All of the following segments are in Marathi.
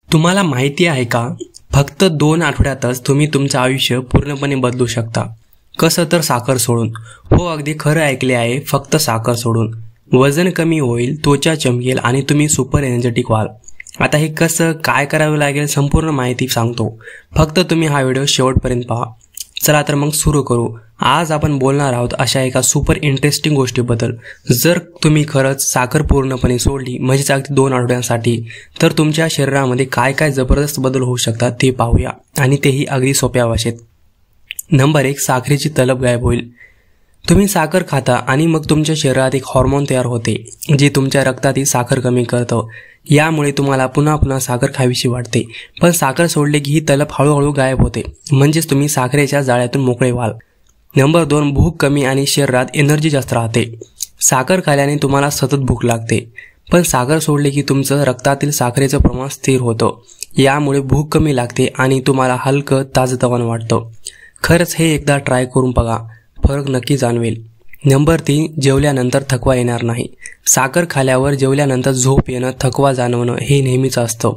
तुम्हाला माहिती आहे का, फक्त 2 आठवड्यातच तुम्ही तुमचं आयुष्य पूर्णपणे बदलू शकता. कसं तर साखर सोडून. हो, अगदी खरं ऐकले आहे, फक्त साखर सोडून. वजन कमी होईल, त्वचा चमकेल आणि तुम्ही सुपर एनर्जेटिक व्हाल. आता हे कसं काय करावं लागेल संपूर्ण माहिती सांगतो. फक्त तुम्ही हा व्हिडिओ शेवटपर्यंत पहा. चला तर मग सुरू करू. आज आपण बोलणार आहोत अशा एका सुपर इंटरेस्टिंग गोष्टीबद्दल. जर तुम्ही खरंच साखर पूर्णपणे सोडली, म्हणजेच अगदी 2 आठवड्यांसाठी, तर तुमच्या शरीरामध्ये काय काय जबरदस्त बदल होऊ शकतात ते पाहूया, आणि तेही अगदी सोप्या भाषेत. नंबर 1, साखरेची तलब गायब होईल. तुम्ही साखर खाता आणि मग तुमच्या शरीरात एक हॉर्मोन तयार होते जे तुमच्या रक्तातील साखर कमी करतं. यामुळे तुम्हाला पुन्हा पुन्हा साखर खावीशी वाटते. पण साखर सोडले की ही तलब हळूहळू गायब होते, म्हणजेच तुम्ही साखरेच्या जाळ्यातून मोकळे व्हाल. नंबर 2, भूक कमी आणि शरीरात एनर्जी जास्त राहते. साखर खाल्ल्याने तुम्हाला सतत भूक लागते, पण साखर सोडले की तुमचं रक्तातील साखरेचं प्रमाण स्थिर होतं. यामुळे भूक कमी लागते आणि तुम्हाला हलकं ताजतवानं वाटतं. खरंच हे एकदा ट्राय करून बघा, फरक नक्की जाणवेल. नंबर 3, जेवल्यानंतर थकवा येणार नाही. साखर खाल्ल्यावर जेवल्यानंतर झोप येणं, थकवा जाणवणं हे नेहमीच असतं.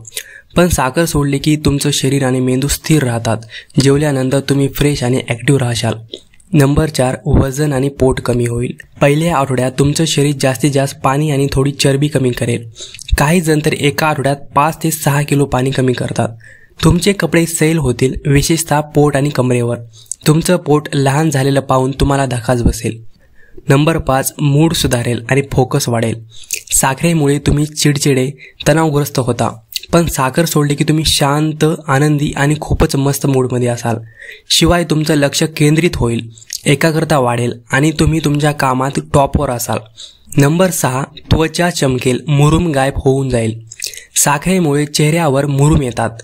पण साखर सोडली की तुमचं शरीर आणि मेंदू स्थिर राहतात. जेवल्यानंतर तुम्ही फ्रेश आणि ॲक्टिव्ह राहशाल. नंबर 4, वजन आणि पोट कमी होईल. पहिल्या आठवड्यात तुमचं शरीर जास्तीत जास्त पाणी आणि थोडी चरबी कमी करेल. काही जण तर एका आठवड्यात 5 ते 6 किलो पाणी कमी करतात. तुमचे कपडे सैल होतील, विशेषतः पोट आणि कमरेवर. तुमचं पोट लहान झालेलं पाहून तुम्हाला धक्काच बसेल. नंबर 5, मूड सुधारेल आणि फोकस वाढेल. साखरेमुळे तुम्ही चिडचिडे, तणावग्रस्त होता, पण साखर सोडली की तुम्ही शांत, आनंदी आणि खूपच मस्त मूडमध्ये असाल. शिवाय तुमचं लक्ष केंद्रित होईल, एकाग्रता वाढेल आणि तुम्ही तुमच्या कामात टॉपवर असाल. नंबर 6, त्वचा चमकेल, मुरूम गायब होऊन जाईल. साखरेमुळे चेहऱ्यावर मुरूम येतात,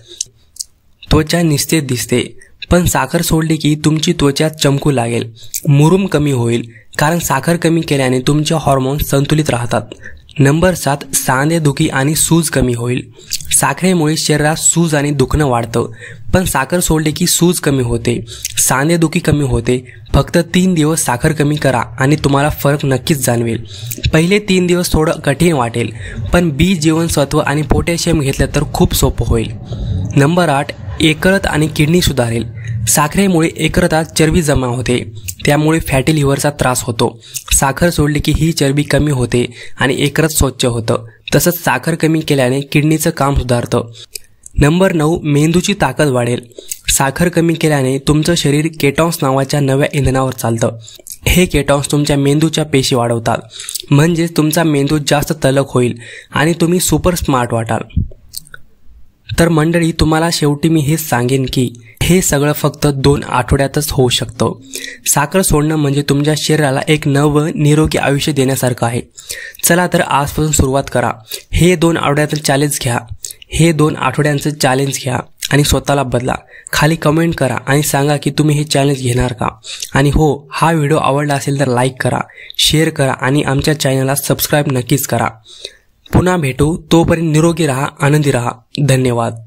त्वचा निस्तेज दिसते, पण साखर सोडली की तुमची त्वचा चमकू लागेल, मुरूम कमी होईल, कारण साखर कमी केल्याने तुमचे हॉर्मोन संतुलित राहतात. नंबर 7, सांधेदुखी आणि सूज कमी होईल. साखरेमुळे शरीरात सूज आणि दुखणं वाढतं, पण साखर सोडली की सूज कमी होते, सांधेदुखी कमी होते. फक्त 3 दिवस साखर कमी करा आणि तुम्हाला फरक नक्कीच जाणवेल. पहिले 3 दिवस थोडं कठीण वाटेल, पण बी जीवनसत्व आणि पोटॅशियम घेतलं तर खूप सोपं होईल. नंबर 8, यकृत आणि किडनी सुधारेल. साखरेमुळे यकृतात चरबी जमा होते, त्यामुळे फॅटी लिव्हरचा त्रास होतो. साखर सोडली की ही चरबी कमी होते आणि यकृत स्वच्छ होतं. तसंच साखर कमी केल्याने किडनीचं काम सुधारतं. नंबर 9, मेंदूची ताकद वाढेल. साखर कमी केल्याने तुमचं शरीर केटॉन्स नावाच्या नव्या इंधनावर चालतं. हे केटॉन्स तुमच्या मेंदूच्या पेशी वाढवतात, म्हणजेच तुमचा मेंदू जास्त तलक होईल आणि तुम्ही सुपर स्मार्ट वाटाल. तर मंडळी, तुम्हाला शेवटी मी हेच सांगेन की हे सगळं फक्त 2 आठवड्यातच होऊ शकतं. साखर सोडणं म्हणजे तुमच्या शरीराला एक नवं निरोगी आयुष्य देण्यासारखं आहे. चला तर आजपासून सुरुवात करा. हे 2 आठवड्याचं चॅलेंज घ्या आणि स्वतःला बदला. खाली कमेंट करा आणि सांगा की तुम्ही हे चॅलेंज घेणार का. आणि हो, हा व्हिडिओ आवडला असेल तर लाईक करा, शेअर करा आणि आमच्या चॅनलला सबस्क्राईब नक्कीच करा. पुन्हा भेटू, तोपर्यंत निरोगी राहा, आनंदी राहा. धन्यवाद.